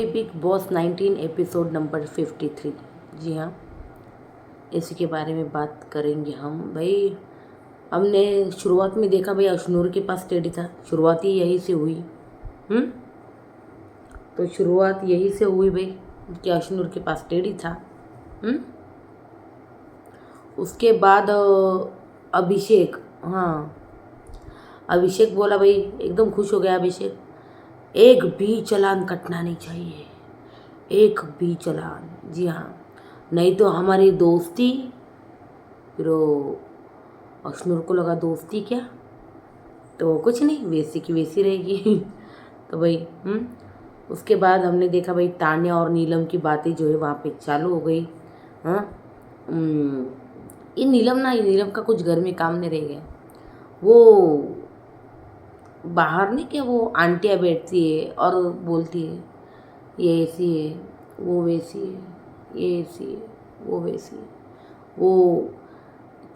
Big boss 19 episode number 53। जी हाँ, इसी के बारे में बात करेंगे हम भाई। हमने शुरुआत में देखा भाई अशनूर के पास टेडी था, शुरुआत ही यही से हुई। हम्म तो शुरुआत यही से हुई भाई कि अशनूर के पास टेडी था। हम्म उसके बाद अभिषेक, हाँ अभिषेक बोला भाई, एकदम खुश हो गया अभिषेक, एक भी चालान कटना नहीं चाहिए, एक भी चालान। जी हाँ, नहीं तो हमारी दोस्ती, फिर वो अशनूर को लगा दोस्ती क्या, तो कुछ नहीं, वैसी की वैसी रहेगी। तो भाई उसके बाद हमने देखा भाई तान्या और नीलम की बातें जो है वहाँ पे चालू हो गई। हाँ ये नीलम का कुछ घर में काम नहीं रह गया। वो बाहर नहीं क्या, वो आंटियाँ बैठती है और बोलती है ये ऐसी है, वो वैसी है, ये ऐसी है, वो वैसी है। वो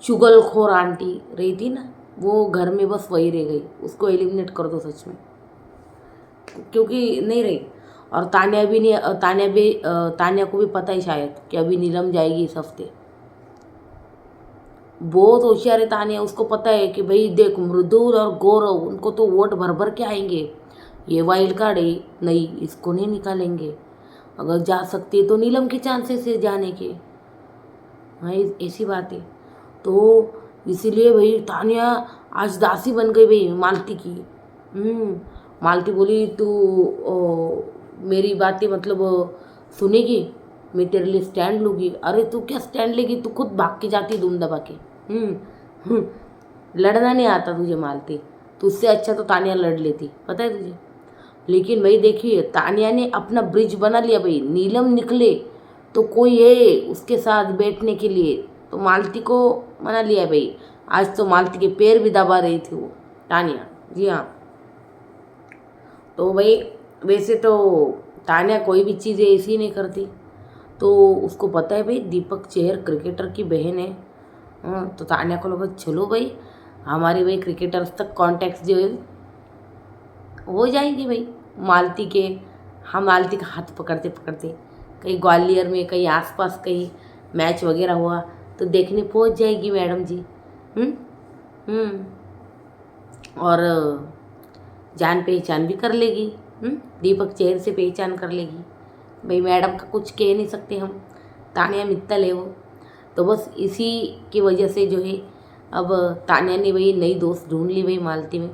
चुगलखोर आंटी रही थी ना, वो घर में बस वही रह गई, उसको एलिमिनेट कर दो सच में, क्योंकि नहीं रही। और तान्या भी नहीं, तान्या को भी पता ही शायद कि अभी नीलम जाएगी इस हफ्ते। बहुत होशियार है तान्या, उसको पता है कि भाई देख मृदुल और गौरव उनको तो वोट भर भर के आएंगे, ये वाइल्ड कार्ड है, नहीं इसको नहीं निकालेंगे, अगर जा सकती है तो नीलम के चांसेस है जाने के। हाँ ऐसी बात है। तो इसीलिए भाई तान्या आज दासी बन गई भाई मालती की। मालती बोली तू मेरी बातें मतलब सुनेगी, मैं तेरे लिए स्टैंड लूँगी। अरे तू क्या स्टैंड लेगी, तू खुद भाग के जाती दुम दबा के। हम्म, लड़ना नहीं आता तुझे मालती, तुझसे अच्छा तो तान्या लड़ लेती, पता है तुझे। लेकिन भाई देखिए तान्या ने अपना ब्रिज बना लिया भाई, नीलम निकले तो कोई है उसके साथ बैठने के लिए, तो मालती को मना लिया भाई। आज तो मालती के पैर भी दबा रही थी वो तान्या। जी हाँ, तो भाई वैसे तो तान्या कोई भी चीज़ें ऐसी नहीं करती, तो उसको पता है भाई दीपक चेहर क्रिकेटर की बहन है। तो तान्या को लगा चलो भाई हमारी भाई क्रिकेटर्स तक कॉन्टैक्ट जो है हो जाएगी भाई मालती के। हम मालती का हाथ पकड़ते पकड़ते कहीं ग्वालियर में, कहीं आसपास कहीं मैच वगैरह हुआ तो देखने पहुंच जाएगी मैडम जी। हम्म हम्म और जान पहचान भी कर लेगी। दीपक चेहर से पहचान कर लेगी भाई, मैडम का कुछ कह नहीं सकते हम, तान्या मित्तल है वो। तो बस इसी की वजह से जो है अब तान्या ने वही नई दोस्त ढूंढ ली भाई मालती में।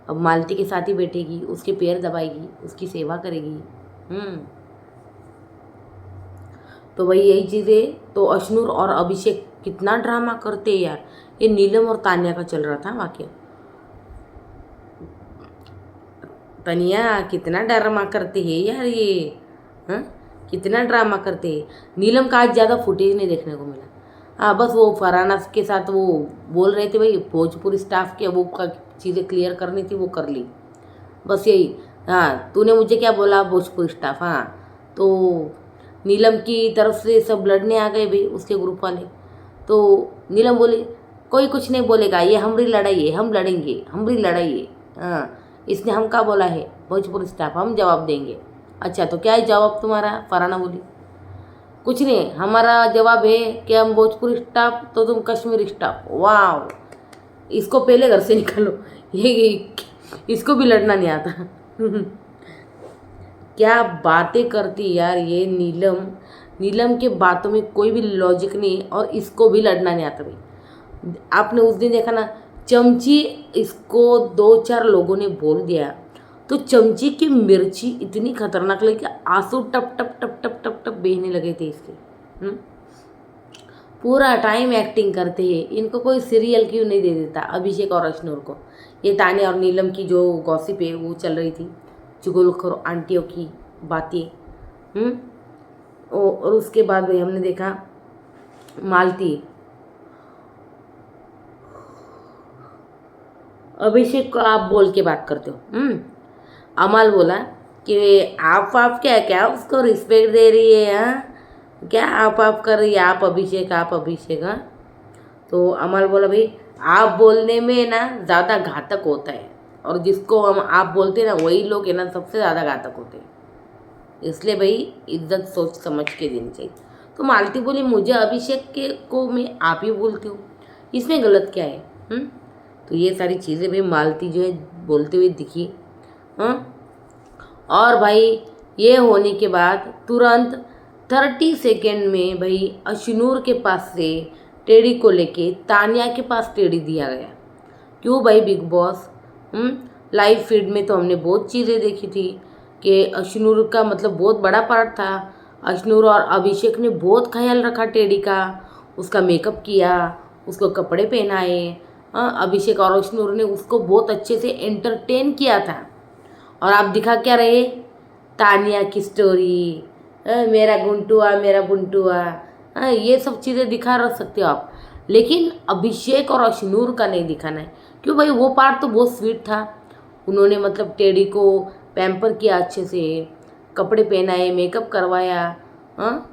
अब मालती के साथ ही बैठेगी, उसके पैर दबाएगी, उसकी सेवा करेगी। तो वही यही चीज़ें। तो अशनूर और अभिषेक कितना ड्रामा करते हैं यार, ये नीलम और तान्या का चल रहा था वाक्य। तनिया कितना ड्रामा करते हैं यार ये, हाँ कितना ड्रामा करते हैं। नीलम का आज ज़्यादा फुटेज नहीं देखने को मिला। हाँ बस वो फरहाना के साथ वो बोल रहे थे भाई भोजपुरी स्टाफ के वो का चीज़ें क्लियर करनी थी, वो कर ली, बस यही। हाँ तूने मुझे क्या बोला भोजपुरी स्टाफ, हाँ तो नीलम की तरफ से सब लड़ने आ गए भाई उसके ग्रुप वाले। तो नीलम बोली कोई कुछ नहीं बोलेगा, ये हमारी लड़ाई है, हम लड़ेंगे, हमारी लड़ाई है। हाँ इसने हम क्या बोला है भोजपुरी स्टाफ, हम जवाब देंगे। अच्छा तो क्या है जवाब तुम्हारा, फरहाना बोली कुछ नहीं, हमारा जवाब है कि हम भोजपुरी स्टाफ तो तुम कश्मीरी स्टाफ। वाह, इसको पहले घर से निकालो, ये इसको भी लड़ना नहीं आता। क्या बातें करती यार ये नीलम, नीलम के बातों में कोई भी लॉजिक नहीं, और इसको भी लड़ना नहीं आता भाई। आपने उस दिन देखा ना चमची, इसको 2-4 लोगों ने बोल दिया तो चमची की मिर्ची इतनी खतरनाक लगी कि आंसू टप टप टप टप टप टप बहने लगे थे इसके। पूरा टाइम एक्टिंग करते हैं, इनको कोई सीरियल क्यों नहीं दे देता अभिषेक और अशनूर को। ये तान्या और नीलम की जो गॉसिप है वो चल रही थी, चुगलखोर आंटियों की बातें। और उसके बाद भाई हमने देखा मालती, अभिषेक को आप बोल के बात करते हो। अमल बोला कि आप क्या क्या उसको रिस्पेक्ट दे रही है, हाँ क्या आप कर रही है, आप अभिषेक हाँ। तो अमल बोला भाई आप बोलने में ना ज़्यादा घातक होता है, और जिसको हम आप बोलते हैं ना वही लोग है ना सबसे ज़्यादा घातक होते हैं। इसलिए भाई इज्जत सोच समझ के देनी चाहिए। तो मालती बोली मुझे अभिषेक के को मैं आप ही बोलती हूँ, इसमें गलत क्या है? तो ये सारी चीज़ें भाई मालती जो है बोलते हुए दिखी। हाँ, और भाई ये होने के बाद तुरंत 30 सेकेंड में भाई अशनूर के पास से टेढ़ी को लेके तानिया के पास टेढ़ी दिया गया। क्यों भाई बिग बॉस? लाइव फीड में तो हमने बहुत चीज़ें देखी थी कि अशनूर का मतलब बहुत बड़ा पार्ट था। अशनूर और अभिषेक ने बहुत ख्याल रखा टेढ़ी का, उसका मेकअप किया, उसको कपड़े पहनाए। अभिषेक और अशनूर ने उसको बहुत अच्छे से एंटरटेन किया था। और आप दिखा क्या रहे? तानिया की स्टोरी, मेरा गुंटुआ मेरा बुंटुआ, ये सब चीज़ें दिखा रख सकते हो आप, लेकिन अभिषेक और अशनूर का नहीं दिखाना है। क्यों भाई? वो पार्ट तो बहुत स्वीट था। उन्होंने मतलब टेढ़ी को पैम्पर किया, अच्छे से कपड़े पहनाए, मेकअप करवाया। हाँ,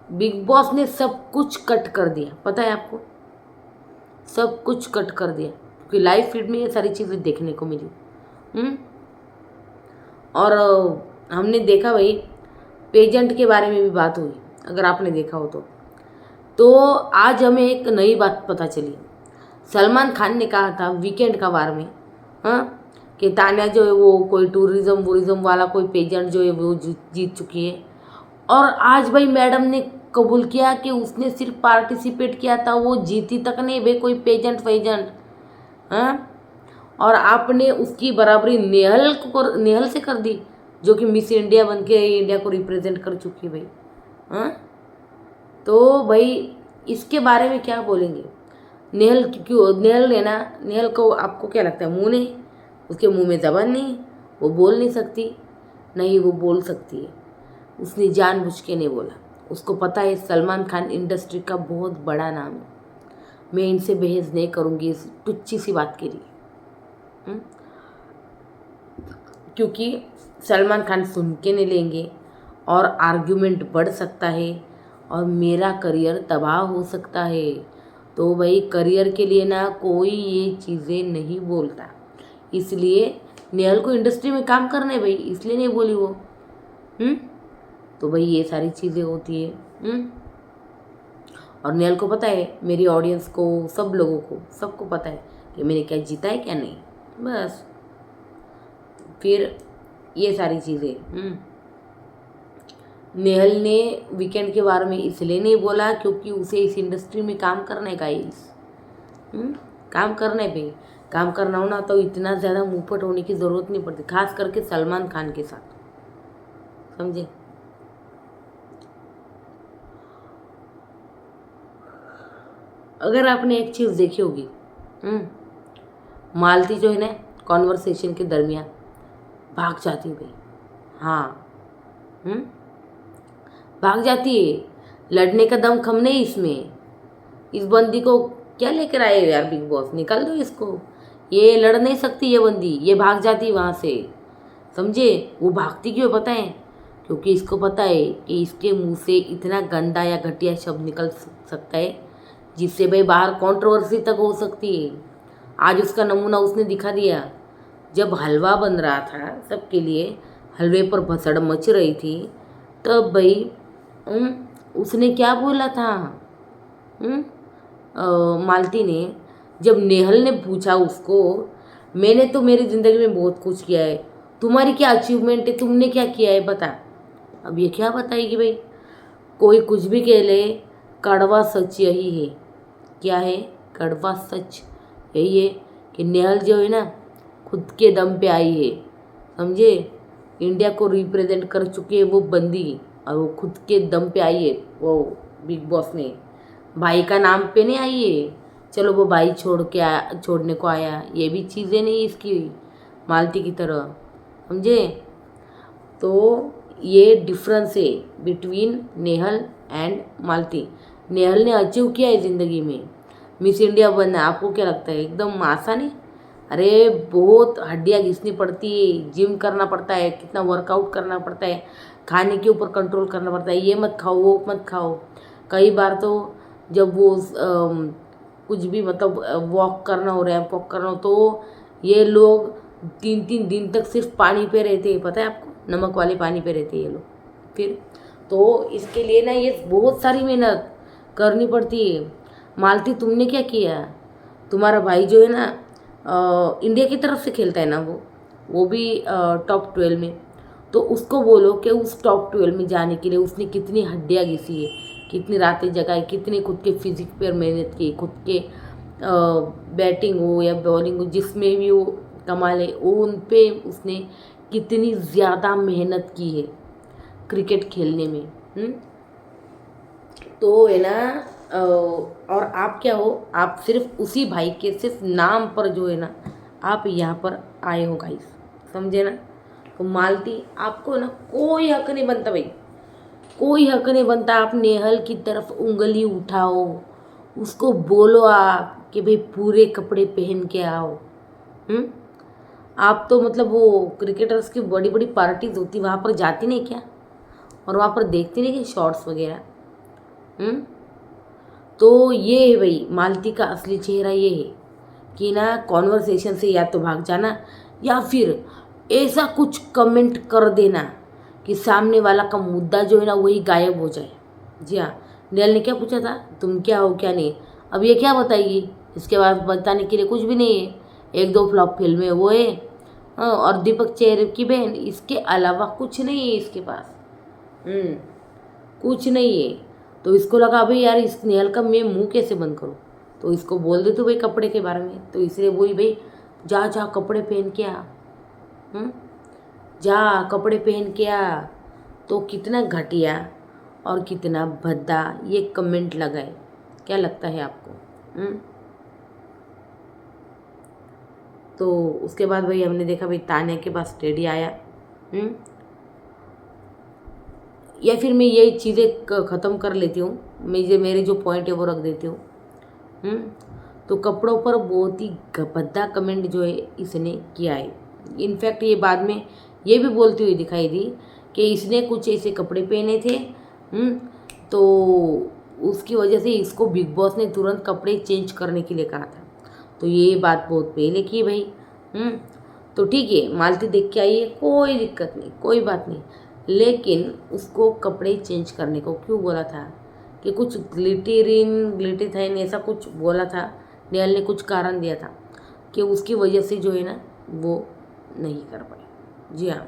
बिग बॉस ने सब कुछ कट कर दिया, पता है आपको? सब कुछ कट कर दिया क्योंकि लाइव फीड में ये सारी चीज़ें देखने को मिली। और हमने देखा भाई पेजेंट के बारे में भी बात हुई, अगर आपने देखा हो तो आज हमें एक नई बात पता चली। सलमान खान ने कहा था वीकेंड का वार में, हाँ, कि तान्या जो है वो कोई टूरिज़्म वाला कोई पेजेंट जो है वो जीत चुकी है। और आज भाई मैडम ने कबूल किया कि उसने सिर्फ पार्टिसिपेट किया था, वो जीती तक नहीं भाई कोई पेजेंट। हाँ, और आपने उसकी बराबरी नेहल से कर दी, जो कि मिस इंडिया बन के इंडिया को रिप्रेजेंट कर चुकी है भाई। हाँ, तो भाई इसके बारे में क्या बोलेंगे? नेहल क्यों? नेहल को आपको क्या लगता है? मुंह नहीं? उसके मुंह में ज़बान नहीं? वो बोल नहीं सकती? नहीं, वो बोल सकती है। उसने जानबूझ के नहीं बोला। उसको पता है सलमान खान इंडस्ट्री का बहुत बड़ा नाम है, मैं इनसे बहस नहीं करूँगी इस टुच्ची सी बात के लिए। क्योंकि सलमान खान सुन के नहीं लेंगे और आर्ग्यूमेंट बढ़ सकता है और मेरा करियर तबाह हो सकता है। तो भाई करियर के लिए ना कोई ये चीज़ें नहीं बोलता, इसलिए नेहल को इंडस्ट्री में काम करना है भाई, इसलिए नहीं बोली वो। तो भाई ये सारी चीज़ें होती है। और नेहल को पता है, मेरी ऑडियंस को, सब लोगों को, सबको पता है कि मैंने क्या जीता है क्या नहीं। बस फिर ये सारी चीज़ें नेहल ने वीकेंड के बारे में इसलिए नहीं बोला क्योंकि उसे इस इंडस्ट्री में काम करने का काम करने पे काम करना हो ना तो इतना ज़्यादा मुंहफट होने की ज़रूरत नहीं पड़ती, खास करके सलमान खान के साथ, समझे? अगर आपने एक चीज़ देखी होगी, मालती जो है ना कॉन्वर्सेशन के दरमियान भाग जाती है भाई। हाँ, भाग जाती है। लड़ने का दम खम नहीं इसमें। इस बंदी को क्या लेकर आए यार बिग बॉस? निकाल दो इसको, ये लड़ नहीं सकती ये बंदी, ये भाग जाती वहाँ से, समझे? वो भागती क्यों पता है? क्योंकि इसको पता है कि इसके मुंह से इतना गंदा या घटिया शब्द निकल सकता है जिससे भाई बाहर कंट्रोवर्सी तक हो सकती है। आज उसका नमूना उसने दिखा दिया। जब हलवा बन रहा था सबके लिए, हलवे पर भसड़ मच रही थी, तब भाई उसने क्या बोला था? मालती ने, जब नेहल ने पूछा उसको, मैंने तो मेरी ज़िंदगी में बहुत कुछ किया है, तुम्हारी क्या अचीवमेंट है, तुमने क्या किया है बता। अब ये क्या बताएगी भाई? कोई कुछ भी कह ले, कड़वा सच यही है। क्या है? कड़वा सच यही है कि नेहल जो है ना खुद के दम पे आई है, समझे? इंडिया को रिप्रेजेंट कर चुकी है वो बंदी, और वो खुद के दम पे आई है। वो बिग बॉस ने भाई का नाम पे नहीं आई है, चलो वो भाई छोड़ने को आया, ये भी चीज़ें नहीं इसकी मालती की तरह, समझे? तो ये डिफरेंस है बिटवीन नेहल एंड मालती। नेहल ने अचीव किया है ज़िंदगी में, मिस इंडिया बनना। आपको क्या लगता है एकदम आसान है? अरे बहुत हड्डियाँ घिसनी पड़ती है, जिम करना पड़ता है, कितना वर्कआउट करना पड़ता है, खाने के ऊपर कंट्रोल करना पड़ता है, ये मत खाओ वो मत खाओ। कई बार तो जब वो कुछ भी मतलब वॉक करना हो, रैंप वॉक करना हो, तो ये लोग 3-3 दिन तक सिर्फ पानी पे रहते हैं, पता है आपको? नमक वाले पानी पे रहते ये लोग। फिर तो इसके लिए ना ये बहुत सारी मेहनत करनी पड़ती है। मालती तुमने क्या किया, तुम्हारा भाई जो है ना इंडिया की तरफ से खेलता है ना, वो भी टॉप 12 में, तो उसको बोलो कि उस टॉप 12 में जाने के लिए उसने कितनी हड्डियाँ घिसी है, कितनी रातें जगाई, कितनी खुद के फिजिक पर मेहनत की, खुद के बैटिंग हो या बॉलिंग हो जिसमें भी वो कमाल है, वो उन पे उसने कितनी ज़्यादा मेहनत की है क्रिकेट खेलने में। तो है ना और आप क्या हो, आप सिर्फ उसी भाई के सिर्फ नाम पर जो है ना आप यहाँ पर आए हो गाइस, समझे ना। तो मालती आपको ना कोई हक नहीं बनता भाई, कोई हक नहीं बनता आप नेहल की तरफ उंगली उठाओ, उसको बोलो आप कि भाई पूरे कपड़े पहन के आओ। आप तो मतलब वो क्रिकेटर्स की बड़ी बड़ी पार्टीज होती वहाँ पर जाती नहीं क्या, और वहाँ पर देखती नहीं कि शॉर्ट्स वगैरह। तो ये है भाई मालती का असली चेहरा, ये है कि ना कॉन्वर्सेशन से या तो भाग जाना या फिर ऐसा कुछ कमेंट कर देना कि सामने वाला का मुद्दा जो है ना वही गायब हो जाए। जी हाँ, नेल ने क्या पूछा था, तुम क्या हो क्या नहीं, अब ये क्या बताएगी, इसके बाद बताने के लिए कुछ भी नहीं है। एक दो फ्लॉप फिल्में वो है और दीपक चेहरे की बहन, इसके अलावा कुछ नहीं है इसके पास। कुछ नहीं है। तो इसको लगा भाई यार इस नेहल का मैं मुंह कैसे बंद करूँ, तो इसको बोल दे तो भाई कपड़े के बारे में, तो इसलिए बोली भाई जा जा कपड़े पहन के आ, जा कपड़े पहन के आ। तो कितना घटिया और कितना भद्दा ये कमेंट लगाए, क्या लगता है आपको? तो उसके बाद भाई हमने देखा भाई तान्या के पास टेडी आया। या फिर मैं ये चीज़ें ख़त्म कर लेती हूँ, मेरे जो पॉइंट है वो रख देती हूँ। तो कपड़ों पर बहुत ही भद्दा कमेंट जो है इसने किया है। इनफैक्ट ये बाद में ये भी बोलती हुई दिखाई दी कि इसने कुछ ऐसे कपड़े पहने थे, तो उसकी वजह से इसको बिग बॉस ने तुरंत कपड़े चेंज करने के लिए कहा था। तो ये बात बहुत पहले की भाई। तो ठीक है, मालती देख के आई है, कोई दिक्कत नहीं, कोई बात नहीं, लेकिन उसको कपड़े चेंज करने को क्यों बोला था कि कुछ ग्लिटरिन ऐसा कुछ बोला था, नेहल ने कुछ कारण दिया था कि उसकी वजह से जो है ना वो नहीं कर पाई। जी हाँ,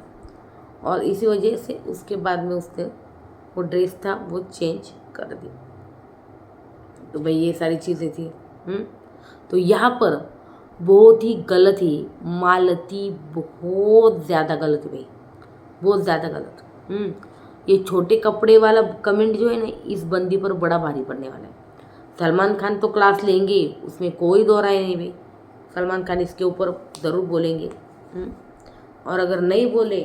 और इसी वजह से उसके बाद में उसने वो ड्रेस था वो चेंज कर दी। तो भाई ये सारी चीज़ें थी। तो यहाँ पर बहुत ही गलत ही मालती, बहुत ज़्यादा गलत है भाई, बहुत ज़्यादा गलत। ये छोटे कपड़े वाला कमेंट जो है ना इस बंदी पर बड़ा भारी पड़ने वाला है। सलमान खान तो क्लास लेंगे, उसमें कोई दो राय नहीं भाई, सलमान खान इसके ऊपर ज़रूर बोलेंगे। और अगर नहीं बोले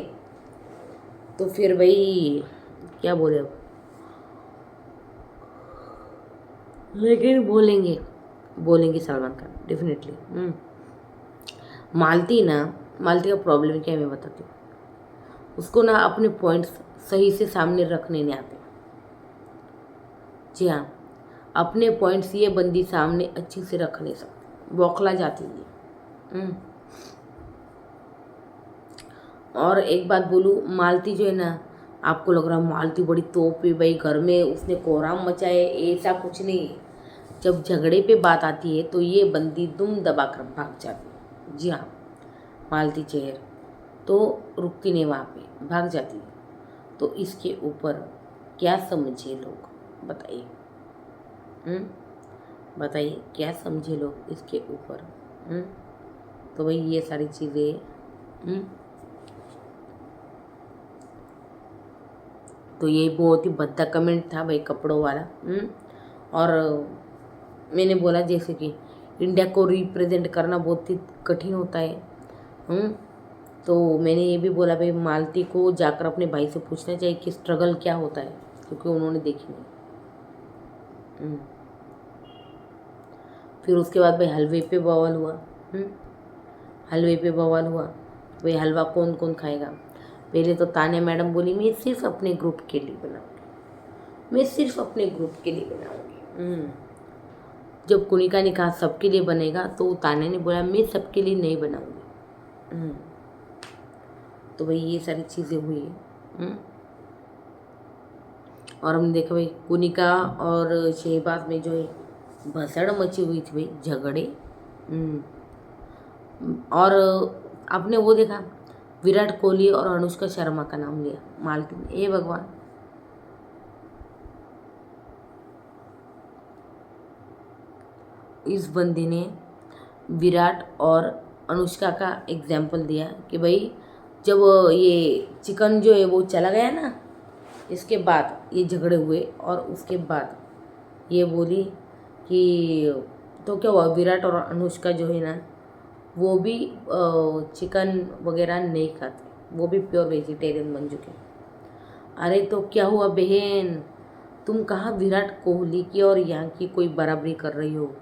तो फिर भाई क्या बोले अब, लेकिन बोलेंगे सलमान खान डेफिनेटली। मालती का प्रॉब्लम क्या है मैं बताती हूँ, उसको ना अपने पॉइंट्स सही से सामने रखने नहीं आते। जी हाँ, अपने पॉइंट्स ये बंदी सामने अच्छे से रख नहीं सकती, बौखला जाती है। और एक बात बोलूँ, मालती जो है ना, आपको लग रहा है मालती बड़ी तोप है भाई, घर में उसने कोहराम मचाए, ऐसा कुछ नहीं। जब झगड़े पे बात आती है तो ये बंदी दुम दबा कर भाग जाती है। जी हाँ, मालती चेहर तो रुकती नहीं, वहाँ पे भाग जाती है। तो इसके ऊपर क्या समझे लोग, बताइए? बताइए क्या समझे लोग इसके ऊपर? तो भाई ये सारी चीज़ें। तो ये बहुत ही भद्दा कमेंट था भाई कपड़ों वाला। और मैंने बोला जैसे कि इंडिया को रिप्रेजेंट करना बहुत ही कठिन होता है। तो मैंने ये भी बोला भाई मालती को जाकर अपने भाई से पूछना चाहिए कि स्ट्रगल क्या होता है, क्योंकि उन्होंने देखी नहीं। फिर उसके बाद भाई हलवे पे बवाल हुआ। हलवे पे बवाल हुआ, भाई हलवा कौन कौन खाएगा। पहले तो तान्या मैडम बोली मैं सिर्फ अपने ग्रुप के लिए बनाऊंगी, मैं सिर्फ अपने ग्रुप के लिए बनाऊंगी। जब कुनिका ने कहा सबके लिए बनेगा तो तान्या ने बोला मैं सबके लिए नहीं बनाऊंगी। तो भाई ये सारी चीज़ें हुई है। और हमने देखा भाई कुनिका और शहबाज में जो है भसड़ मची हुई थी भाई, झगड़े। और आपने वो देखा विराट कोहली और अनुष्का शर्मा का नाम लिया मालती ने, ए भगवान। इस बंदी ने विराट और अनुष्का का एग्जाम्पल दिया कि भाई जब ये चिकन जो है वो चला गया ना, इसके बाद ये झगड़े हुए और उसके बाद ये बोली कि तो क्या हुआ, विराट और अनुष्का जो है ना वो भी चिकन वगैरह नहीं खाते, वो भी प्योर वेजिटेरियन बन चुके। अरे तो क्या हुआ बहन, तुम कहाँ विराट कोहली की और यहाँ की कोई बराबरी कर रही हो।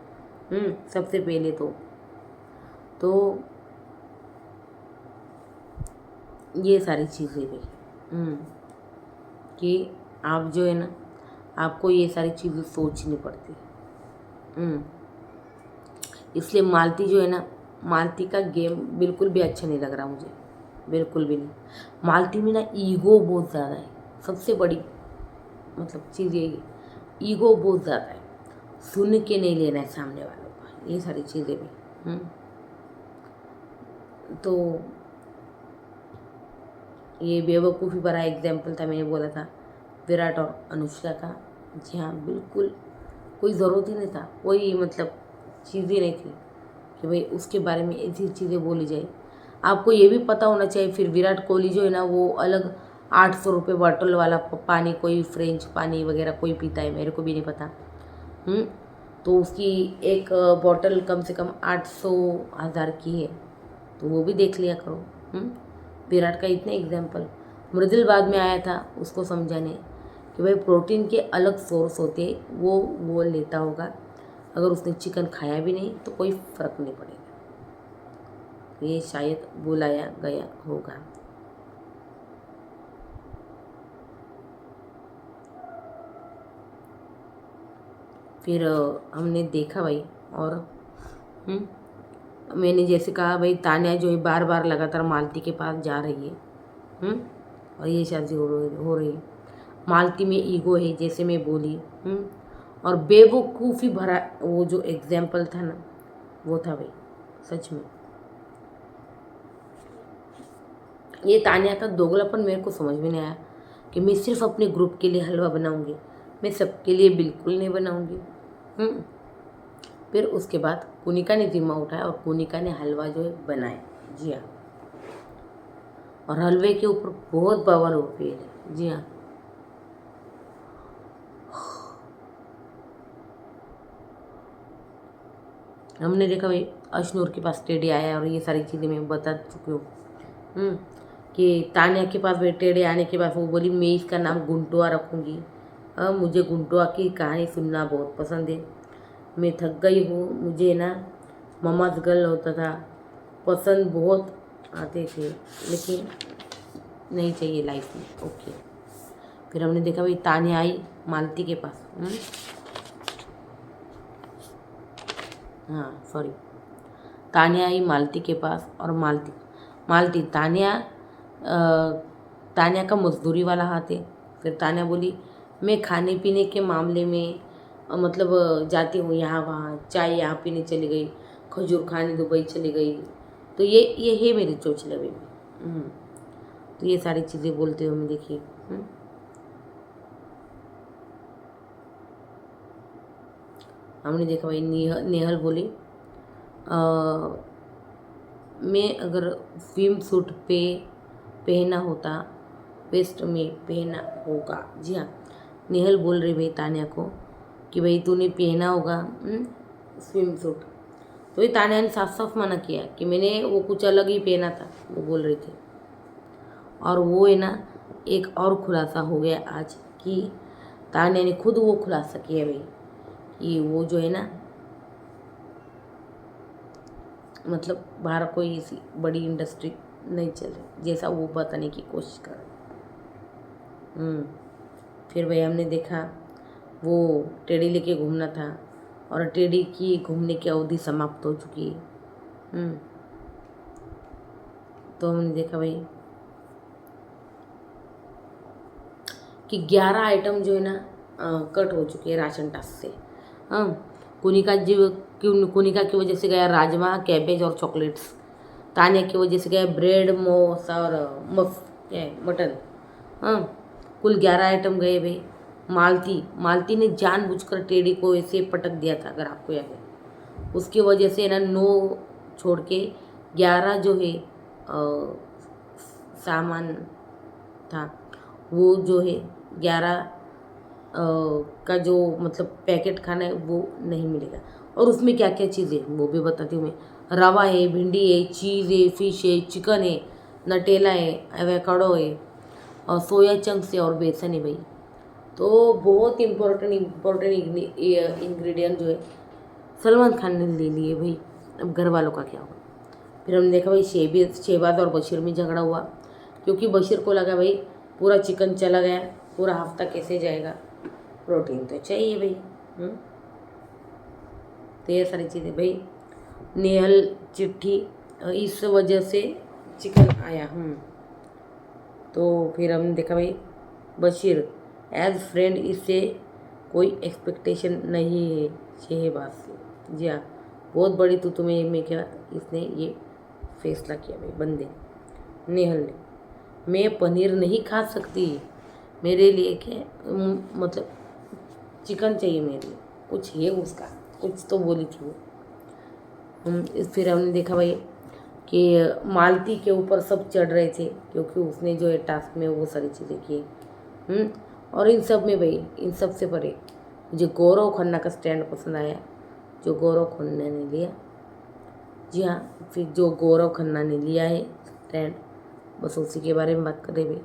सबसे पहले तो ये सारी चीज़ें भी कि आप जो है ना, आपको ये सारी चीज़ें सोचनी पड़ती। इसलिए मालती जो है ना, मालती का गेम बिल्कुल भी अच्छा नहीं लग रहा मुझे, बिल्कुल भी नहीं। मालती में ना ईगो बहुत ज़्यादा है, सबसे बड़ी मतलब चीज़ ये ईगो बहुत ज़्यादा है, सुन के नहीं लेना है सामने वालों का, ये सारी चीज़ें भी। तो ये बेवकूफ़ी भरा एग्जाम्पल था, मैंने बोला था विराट और अनुष्का का। जी हाँ, बिल्कुल कोई ज़रूरत ही नहीं था, कोई मतलब चीज़ ही नहीं थी कि भाई उसके बारे में ऐसी चीज़ें बोली जाए। आपको ये भी पता होना चाहिए फिर विराट कोहली जो है ना वो अलग 800 रुपये बॉटल वाला पानी, कोई फ्रेंच पानी वगैरह कोई पीता है, मेरे को भी नहीं पता। तो उसकी एक बॉटल कम से कम 800,000 की है, तो वो भी देख लिया करो। विराट का इतने एग्जाम्पल। मृदुल बाद में आया था उसको समझाने कि भाई प्रोटीन के अलग सोर्स होते, वो लेता होगा, अगर उसने चिकन खाया भी नहीं तो कोई फ़र्क नहीं पड़ेगा। ये शायद बुलाया गया होगा। फिर हमने देखा भाई, और मैंने जैसे कहा भाई तान्या जो है बार बार लगातार मालती के पास जा रही है। और ये शादी हो रही है। मालती में ईगो है जैसे मैं बोली। और बेवकूफ़ी भरा वो जो एग्जाम्पल था ना, वो था भाई सच में। ये तान्या का दोगलापन मेरे को समझ में नहीं आया कि मैं सिर्फ अपने ग्रुप के लिए हलवा बनाऊंगी, मैं सबके लिए बिल्कुल नहीं बनाऊंगी। फिर उसके बाद कुनिका ने जिम्मा उठाया और कुनिका ने हलवा जो है बनाया। जी हाँ, और हलवे के ऊपर बहुत पावर होती है। जी हाँ, हमने देखा भाई अशनूर के पास टेढ़े आया, और ये सारी चीज़ें मैं बता चुकी हूँ कि तान्या के पास टेढ़े आने के बाद वो बोली मैं इसका नाम गुंटुआ रखूँगी। मुझे गुंटुआ की कहानी सुनना बहुत पसंद है, मैं थक गई हूँ, मुझे ना ममाज गर्ल होता था पसंद बहुत आते थे, लेकिन नहीं चाहिए लाइफ में। ओके, फिर हमने देखा भाई तान्या आई मालती के पास। हाँ सॉरी, तान्या आई मालती के पास, और मालती तान्या का मजदूरी वाला हाथ है। फिर तान्या बोली मैं खाने पीने के मामले में मतलब जाती हूँ यहाँ वहाँ, चाय यहाँ पीने चली गई, खजूर खाने दुबई चली गई, तो ये है मेरे चोचले में। तो ये सारी चीज़ें बोलते हुए मैं देखिए। हमने देखा भाई नेहल बोली मैं अगर स्विम सूट पे पहना होता, वेस्ट में पहना होगा। जी हाँ, नेहल बोल रही भाई तान्या को कि भाई तूने पहना होगा स्विम सूट। तो ये तान्या ने साफ साफ मना किया कि मैंने वो कुछ अलग ही पहना था, वो बोल रही थी। और वो है ना एक और खुलासा हो गया आज कि तान्या ने खुद वो खुलासा किया भाई कि वो जो है ना मतलब बाहर कोई ऐसी बड़ी इंडस्ट्री नहीं चल रही जैसा वो बताने की कोशिश कर रहे। फिर भाई हमने देखा वो टेढ़ी लेके घूमना था, और टेढ़ी की घूमने की अवधि समाप्त हो चुकी है। तो हमने देखा भाई कि 11 आइटम जो है ना कट हो चुके हैं राशन टास्क से। हाँ, कुनिका की वजह से गया राजमा, कैबेज और चॉकलेट्स। तानिया की वजह से गया ब्रेड, मोस और मटन। हाँ, कुल 11 आइटम गए भाई। मालती ने जानबूझकर टेढ़ी को ऐसे पटक दिया था, अगर आपको याद है। उसकी वजह से ना 9 छोड़ के 11 जो है सामान था, वो जो है 11 का जो मतलब पैकेट खाना है वो नहीं मिलेगा। और उसमें क्या क्या चीज़ें वो भी बताती हूँ मैं। रवा है, भिंडी है, चीज़ है, फिश है, चिकन है, नटेला है, एवोकाडो है और सोया चंक्स है और बेसन है भाई। तो बहुत इम्पोर्टेंट इंग्रेडिएंट जो है सलमान खान ने ले लिए भाई। अब घर वालों का क्या होगा। फिर हमने देखा भाई शहबाज और बशीर में झगड़ा हुआ, क्योंकि बशीर को लगा भाई पूरा चिकन चला गया, पूरा हफ्ता कैसे जाएगा, प्रोटीन तो चाहिए भाई। तो ये सारी चीज़ें भाई। नेहल चिट्ठी, इस वजह से चिकन आया। तो फिर हमने देखा भाई बशीर एज फ्रेंड, इससे कोई एक्सपेक्टेशन नहीं है शहबाज से। जी हाँ, बहुत बड़ी तो तुम्हें में क्या इसने ये फैसला किया भाई बंदे नेहल ने। मैं पनीर नहीं खा सकती, मेरे लिए क्या मतलब चिकन चाहिए मेरे लिए, कुछ है उसका, कुछ तो बोली थी वो। फिर हमने देखा भाई कि मालती के ऊपर सब चढ़ रहे थे, क्योंकि उसने जो है टास्क में वो सारी चीज़ें की। और इन सब में भाई, इन सब से परे मुझे गौरव खन्ना का स्टैंड पसंद आया, जो गौरव खन्ना ने लिया। जी हाँ, फिर जो गौरव खन्ना ने लिया है स्टैंड, बस उसी के बारे में बात करें भाई।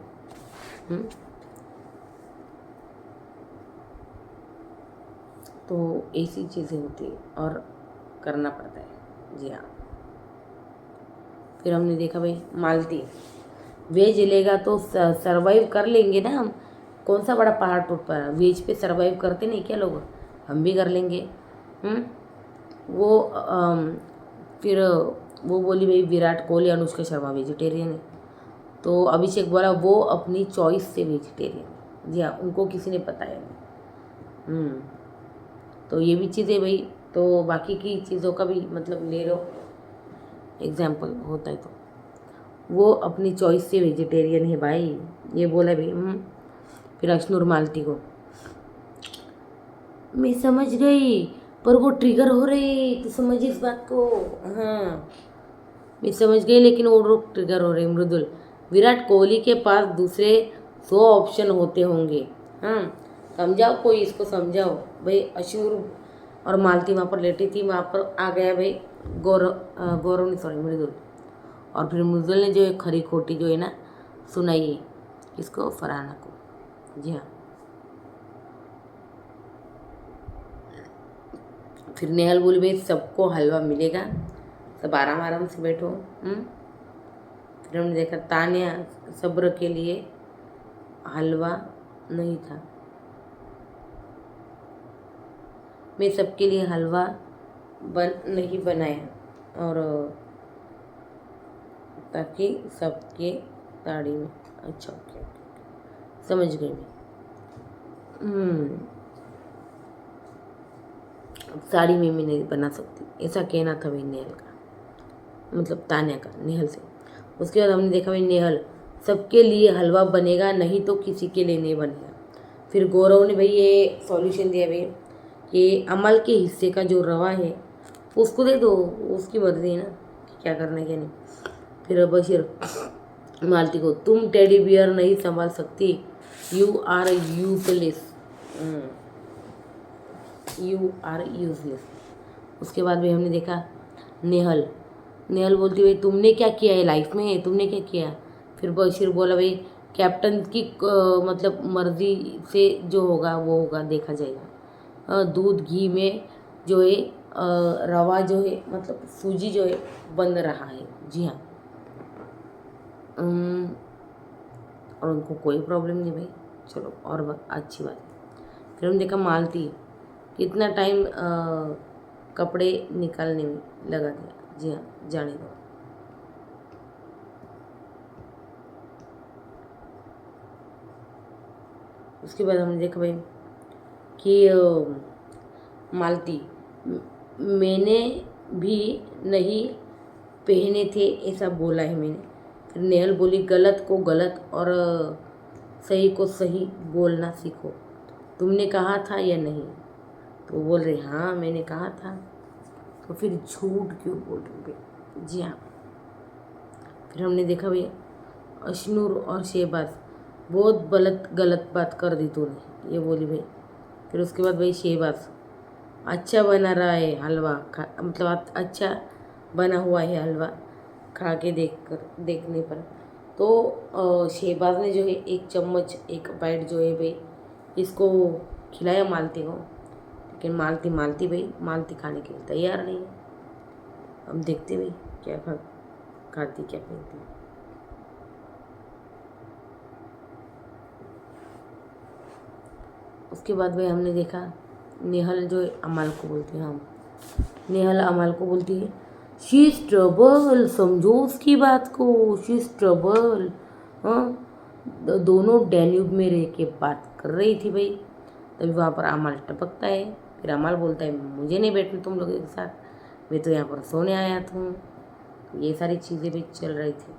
तो ऐसी चीज़ें होती है और करना पड़ता है। जी हाँ, फिर हमने देखा भाई मालती वेज लेगा तो सरवाइव कर लेंगे ना हम, कौन सा बड़ा पहाड़ टूट पड़ा, वेज पे सरवाइव करते नहीं क्या लोग, हम भी कर लेंगे। वो फिर वो बोली भाई विराट कोहली, अनुष्का शर्मा वेजिटेरियन है, तो अभिषेक बोला वो अपनी चॉइस से वेजिटेरियन। जी हाँ, उनको किसी ने बताया नहीं। तो ये भी चीज़ें भाई, तो बाकी की चीज़ों का भी मतलब ले लो एग्जाम्पल होता है। तो वो अपनी चॉइस से वेजिटेरियन है भाई, ये बोला भाई। फिर अश्नूर मालती को मैं समझ गई, पर वो ट्रिगर हो रहे, तो समझ इस बात को। हाँ, मैं समझ गई, लेकिन वो लोग ट्रिगर हो रहे। मृदुल, विराट कोहली के पास दूसरे 100 ऑप्शन होते होंगे। हाँ, समझाओ, कोई इसको समझाओ भाई। अश्नूर और मालती वहाँ पर लेटी थी, वहाँ पर आ गया भाई गौरव नहीं, सॉरी, मृदुल। और फिर मृदुल ने जो है खरी खोटी जो है ना सुनाई है किसको, फरहाना को। जी हाँ, फिर नेहल बोली भाई सबको हलवा मिलेगा, सब आराम आराम से बैठो। फिर हमने देखा तानिया सब्र के लिए हलवा नहीं था, मैं सबके लिए हलवा नहीं बनाया, और ताकि सबके ताड़ी में। अच्छा, ओके, समझ गई मैं। साड़ी में मैं नहीं बना सकती, ऐसा कहना था भाई नेहल का, मतलब तान्या का नेहल से। उसके बाद हमने देखा भाई नेहल सबके लिए हलवा बनेगा, नहीं तो किसी के लिए नहीं बनेगा। फिर गौरव ने भाई ये सॉल्यूशन दिया भाई कि अमल के हिस्से का जो रवा है उसको दे दो, उसकी मर्जी है ना क्या करना है क्या नहीं। फिर बशीर मालती को, तुम टेडी बियर नहीं संभाल सकती, you are useless, you are useless. उसके बाद भी हमने देखा नेहल बोलती भाई तुमने क्या किया है लाइफ में, तुमने क्या किया। फिर बशीर बोला भाई कैप्टन की मतलब मर्जी से जो होगा वो होगा, देखा जाएगा। दूध घी में जो है रवा जो है मतलब सूजी जो है बन रहा है। जी हाँ, और उनको कोई प्रॉब्लम नहीं भाई, चलो और अच्छी बात है। फिर हमने देखा मालती कितना टाइम कपड़े निकालने में लगा दिया। जी हाँ, जाने दो। उसके बाद हमने देखा भाई कि मालती, मैंने भी नहीं पहने थे ऐसा बोला है मैंने। फिर नेहल बोली, गलत को गलत और सही को सही बोलना सीखो, तुमने कहा था या नहीं? तो वो बोल रहे हाँ मैंने कहा था। तो फिर झूठ क्यों बोल रहे भाई? जी हाँ। फिर हमने देखा भैया अशनूर और शहबाज, बहुत गलत गलत बात कर दी तूने, ये बोली भाई। फिर उसके बाद भाई शहबाज, अच्छा बना रहा है हलवा, खा मतलब अच्छा बना हुआ है हलवा, खा के देखने पर। तो शहबाज ने जो है एक चम्मच एक बाइट जो है भाई इसको खिलाया मालती को, लेकिन मालती भाई मालती खाने के लिए तैयार नहीं है। अब देखते भाई क्या खाती क्या पहनती। उसके बाद भाई हमने देखा नेहल जो है अमाल को बोलती है, हम नेहल अमाल को बोलती है शी इज़ ट्रबल, समझो उसकी बात को, शी इज़ ट्रबल। हाँ, दोनों डैन्यूब में रह के बात कर रही थी भाई। तभी वहाँ पर अमाल टपकता है। फिर अमाल बोलता है मुझे नहीं बैठना तुम लोगों के साथ, मैं तो यहाँ पर सोने आया था। ये सारी चीज़ें भी चल रही थी।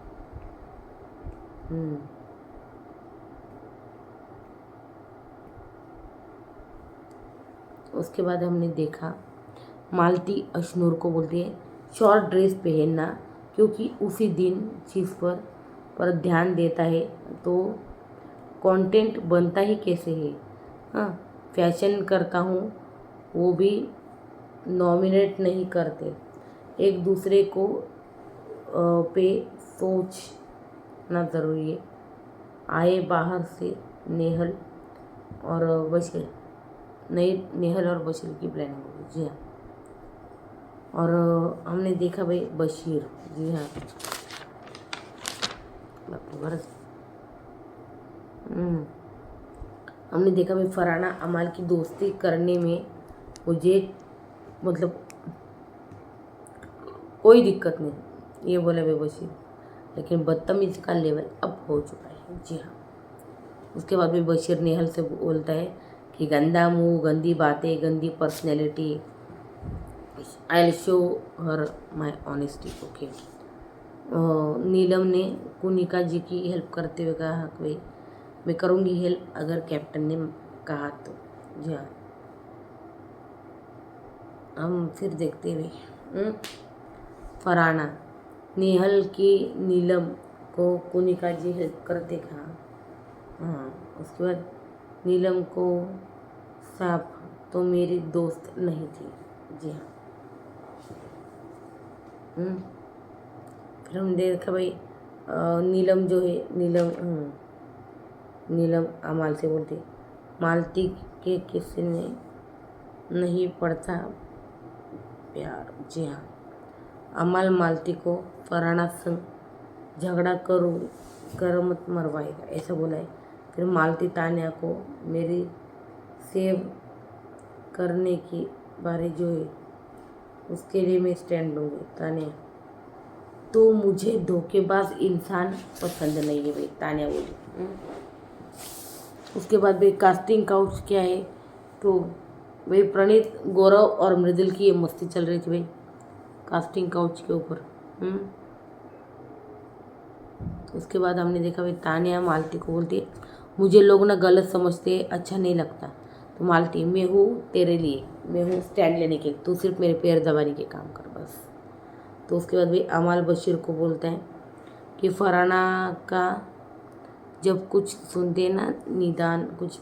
उसके बाद हमने देखा मालती अशनूर को बोलती है शॉर्ट ड्रेस पहनना, क्योंकि उसी दिन चीज़ पर ध्यान देता है तो कंटेंट बनता ही कैसे है। हाँ, फैशन करता हूँ वो भी नॉमिनेट नहीं करते, एक दूसरे को पे सोचना ज़रूरी है। आए बाहर से नेहल और बशीर, नई नेहल और बशीर की प्लानिंग होगी। जी हाँ। और हमने देखा भाई बशीर, जी हाँ बरस हमने देखा भाई फरहाना अमाल की दोस्ती करने में मुझे मतलब कोई दिक्कत नहीं, ये बोला भाई बशीर, लेकिन बदतमीज़ी का लेवल अब हो चुका है। जी हाँ। उसके बाद भी बशीर नेहल से बोलता है कि गंदा मुंह, गंदी बातें, गंदी personality, I will show her my honesty. Okay. Neelam ने कुनिका जी की हेल्प करते हुए कहा भाई मैं करूँगी हेल्प अगर कैप्टन ने कहा तो। जी हाँ। हम फिर देखते हुए फरहाना, नेहल की नीलम को कुनिका जी हेल्प करते कहा। हाँ। उसके बाद नीलम को साफ तो मेरी दोस्त नहीं थी। जी हाँ। फिर हम देखा भाई नीलम जो है नीलम अमाल से बोलती मालती के किसी ने नहीं पढ़ता प्यार। जी हाँ। अमाल मालती को फरहाना संग झगड़ा कर मत मरवाएगा ऐसा बोला है। फिर मालती तान्या को मेरी सेव करने की बारे जो है उसके लिए मैं स्टैंड लूँगी। तान्या, तो मुझे धोखेबाज इंसान पसंद नहीं है भाई, तान्या बोली। उसके बाद भाई कास्टिंग काउच क्या है, तो भाई प्रणीत, गौरव और मृदुल की ये मस्ती चल रही थी भाई कास्टिंग काउच के ऊपर। उसके बाद हमने देखा भाई तान्या मालती को बोलती है मुझे लोग ना गलत समझते, अच्छा नहीं लगता। तो मालती, मैं हूँ तेरे लिए, मैं हूँ स्टैंड लेने के, तू सिर्फ मेरे पैर दबाने के काम कर बस। तो उसके बाद भाई अमाल बशीर को बोलता है कि फरहाना का जब कुछ सुनते ना निदान कुछ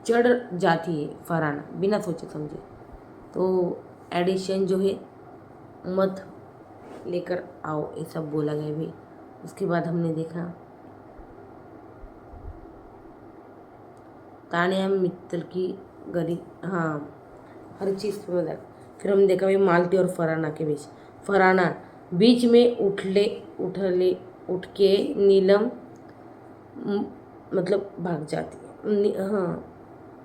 चढ़ जाती है फरहाना बिना सोचे समझे, तो एडिशन जो है मत लेकर आओ ऐसा बोला गया भाई। उसके बाद हमने देखा तान्या मित्तल की गरी, हाँ हर चीज़ पे मजाक। फिर हमने देखा भाई मालती और फरहाना के बीच, फरहाना बीच में उठ के नीलम मतलब भाग जाती है। हाँ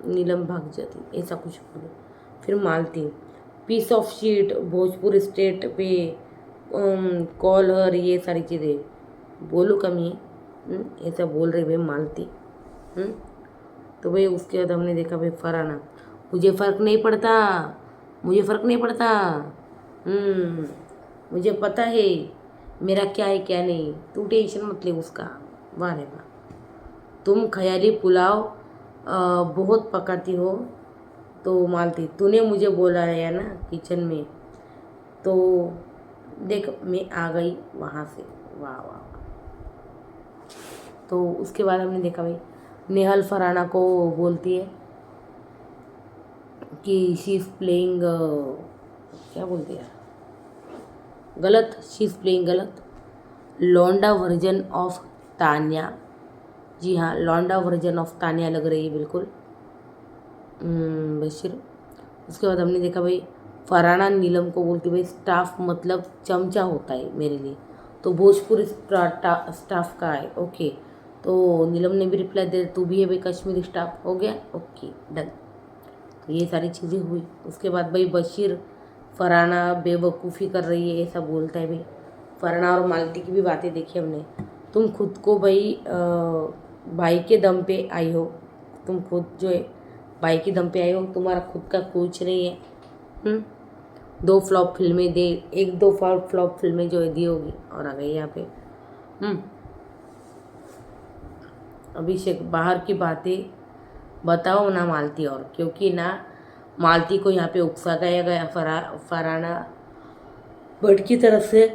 नीलम भाग जाती ऐसा कुछ बोले। फिर Malti, piece of shit, Bhojpur state पे कॉल हर, ये सारी चीज़ें बोलो कमी ऐसा बोल रही भाई मालती। हम्म? तो भाई उसके बाद हमने देखा भाई फरहाना, मुझे फ़र्क नहीं पड़ता, मुझे फ़र्क नहीं पड़ता। हम्म, मुझे पता है मेरा क्या है क्या नहीं, तू टेंशन मत ले उसका। वाह रे वाह, तुम ख़याली पुलाव बहुत पकाती हो। तो मालती, तूने मुझे बोला है ना किचन में, तो देख मैं आ गई वहाँ से। वाह वाह वाह। तो उसके बाद हमने देखा भाई नेहल फरहाना को बोलती है कि शी इज़ प्लेइंग, क्या बोलती है, गलत, शी इज़ प्लेइंग गलत, लौंडा वर्जन ऑफ तान्या। जी हाँ, लौंडा वर्जन ऑफ तान्या लग रही है बिल्कुल। बशीर। उसके बाद हमने देखा भाई फरहाना नीलम को बोलती भाई स्टाफ मतलब चमचा होता है मेरे लिए, तो भोजपुरी स्टाफ का है। ओके, तो नीलम ने भी रिप्लाई दे, तू भी है भाई कश्मीरी स्टाफ, हो गया, ओके डन। तो ये सारी चीज़ें हुई। उसके बाद भाई बशीर फरहाना बेवकूफ़ी कर रही है ऐसा बोलता है भाई। फरहाना और मालती की भी बातें देखी हमने। तुम खुद को भाई भाई के दम पे आई हो, तुम खुद जो है भाई के दम पे आई हो, तुम्हारा खुद का कुछ नहीं है। हम्म? दो फ्लॉप फिल्में दे, एक दो फ्लॉप फिल्में जो है दी होगी और आ गई यहाँ पे। हम्म, अभिषेक बाहर की बातें बताओ ना मालती, और क्योंकि ना मालती को यहाँ पे उकसा गया फरहाना भट्ट की तरफ से,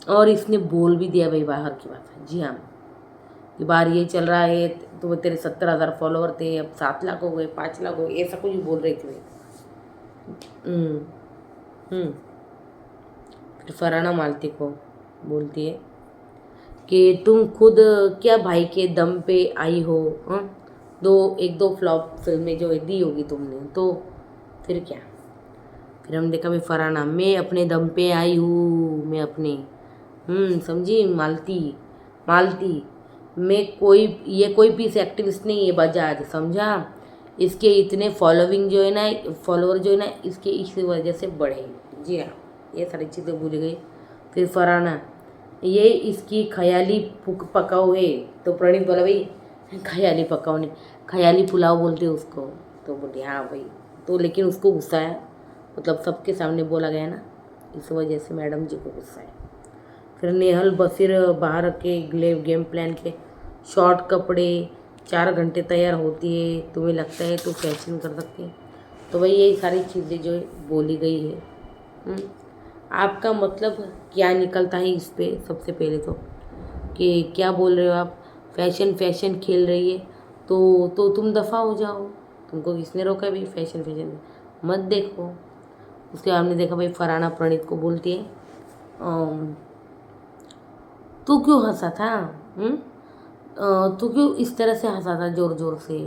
और इसने बोल भी दिया भाई बाहर की बात है। जी हाँ, कि बाहर ये चल रहा है, तो वो तेरे 70,000 फॉलोवर थे, अब 7 लाख हो गए, 5 लाख हो गए, ऐसा कुछ बोल रही थी भाई। हम्म, हम्म। फिर फरहाना मालती को बोलती है कि तुम खुद क्या भाई के दम पे आई हो। हाँ, एक दो फ्लॉप फिल्में जो है दी होगी तुमने, तो फिर क्या। फिर हम देखा भाई फरहाना, मैं अपने दम पे आई हूँ, मैं अपने, समझी मालती, मालती, मैं कोई, ये कोई पीस एक्टिविस्ट नहीं है बजाज, समझा। इसके इतने फॉलोइंग जो है ना, फॉलोअर जो है ना, इसके इसी वजह से बढ़े। जी हाँ, ये सारी चीज़ें भूल गई। फिर फरहाना, ये इसकी ख्याली पकाओ है। तो प्रणीत बोला भाई ख्याली पकाओ नहीं, ख्याली पुलाव बोलते हैं उसको। तो बोली हाँ भाई, तो लेकिन उसको गुस्सा है, मतलब सबके सामने बोला गया ना, इस वजह से मैडम जी को गुस्सा है। फिर नेहल बशीर बाहर के गेम प्लान के शॉर्ट कपड़े 4 घंटे तैयार होती है, तुम्हें लगता है तो फैशन कर सकती है। तो भाई यही सारी चीज़ें जो बोली गई है। हम्म, आपका मतलब क्या निकलता है इस पे, सबसे पहले तो कि क्या बोल रहे हो आप, फैशन फैशन खेल रही है, तो तुम दफ़ा हो जाओ, तुमको किसने रोका है भाई फैशन फैशन मत देखो। उसके बाद हमने देखा भाई फरहाना प्रणीत को बोलती है तू क्यों हंसा था। हम्म? तू क्यों इस तरह से हंसा था जोर जोर से।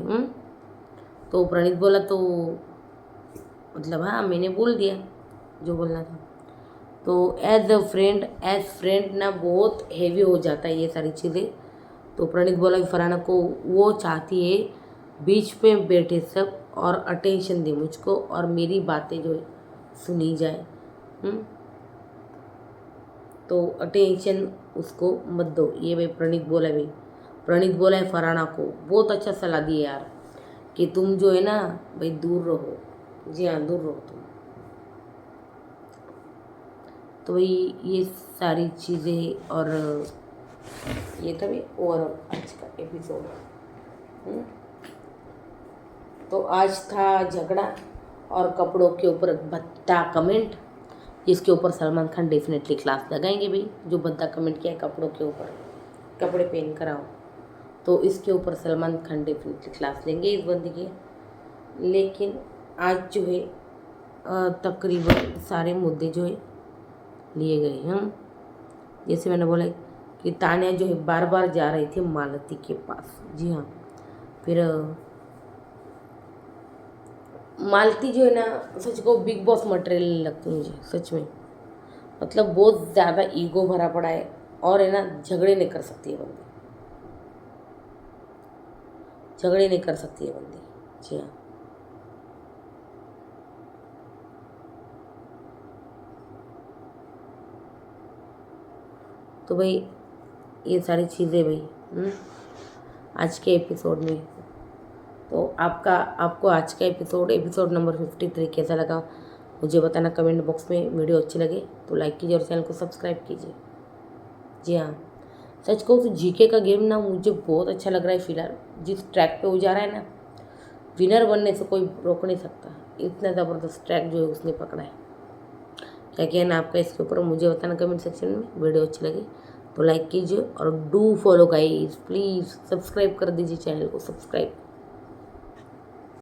तो प्रणीत बोला, तो मतलब हाँ मैंने बोल दिया जो बोलना था। तो एज फ्रेंड ना बहुत हैवी हो जाता है ये सारी चीज़ें। तो प्रणीत बोला कि फरहाना को वो चाहती है बीच पे बैठे सब और अटेंशन दे मुझको, और मेरी बातें जो है सुनी जाए। हम्म? तो अटेंशन उसको मत दो, ये भाई प्रणीत बोला है भाई। प्रणीत बोला है फरहाना को, बहुत अच्छा सलाह दी है यार, कि तुम जो है ना भाई दूर रहो। जी हाँ, दूर रहो तुम। तो भाई ये सारी चीज़ें, और ये था भाई ओवरऑल आज का एपिसोड। तो आज था झगड़ा और कपड़ों के ऊपर भद्दा कमेंट, जिसके ऊपर सलमान खान डेफिनेटली क्लास लगाएंगे भाई, जो भद्दा कमेंट किया है कपड़ों के ऊपर, कपड़े पहन कर आओ, तो इसके ऊपर सलमान खान डेफिनेटली क्लास लेंगे इस बंदी के। लेकिन आज जो है तकरीबन सारे मुद्दे जो है लिए गए हैं। जैसे मैंने बोला कि तान्या जो है बार बार जा रही थी मालती के पास। जी हाँ, फिर मालती जो है ना, सच को बिग बॉस मटेरियल लगती है मुझे सच में, मतलब बहुत ज़्यादा ईगो भरा पड़ा है, और है ना झगड़े नहीं कर सकती है बंदी, झगड़े नहीं कर सकती है बंदी। जी हाँ, तो भाई ये सारी चीज़ें भाई आज के एपिसोड में। तो आपको आज का एपिसोड नंबर 53 कैसा लगा मुझे बताना कमेंट बॉक्स में। वीडियो अच्छी लगे तो लाइक कीजिए और चैनल को सब्सक्राइब कीजिए। जी हाँ, सच कहूँ तो जीके का गेम ना मुझे बहुत अच्छा लग रहा है। फिलहाल जिस ट्रैक पे वो जा रहा है ना, विनर बनने से कोई रोक नहीं सकता। इतना ज़बरदस्त ट्रैक जो है उसने पकड़ा है। क्या कहना आपका इसके ऊपर मुझे बताना कमेंट सेक्शन में। वीडियो अच्छी लगी तो लाइक कीजिए और do follow guys, please subscribe कर दीजिए चैनल को। सब्सक्राइब